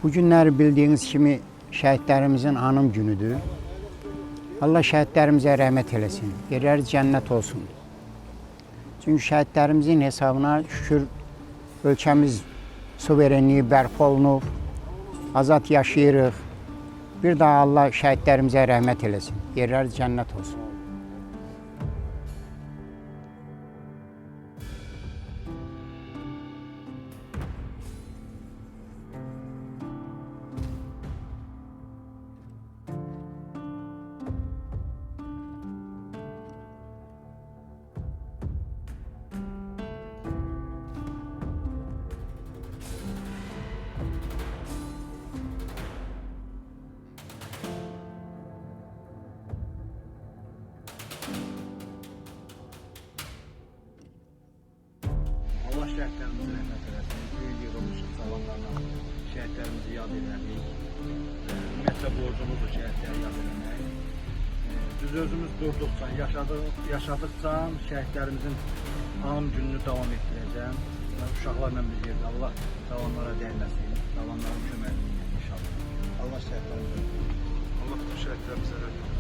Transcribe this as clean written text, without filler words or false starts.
Bu günler bildiğiniz kimi şehitlerimizin anım günüdür. Allah şehitlerimize rahmet eylesin. Yerler cennet olsun. Çünkü şehitlerimizin hesabına şükür ölkemiz suverenliği bərpa olunub, azad yaşayırıq. Bir daha Allah şehitlerimize rahmet eylesin. Yerler cennet olsun. Allah şəhidlərimizi rəhmət eləsin. Böyük yığılmışıq zamanlarla şəhidlərimizi yad elədik. Ümumiyyətlə borcumuzdur şəhidləri yad eləmək. Biz özümüz durduqca, yaşadıqca şəhidlərimizin anım gününü davam etdirəcəm. Uşaqlarla bir yerdə Allah davanlara dəyməsin, davanların köməkliyi inşallah. Allah şəhidlərimizə rəhmət eləsin.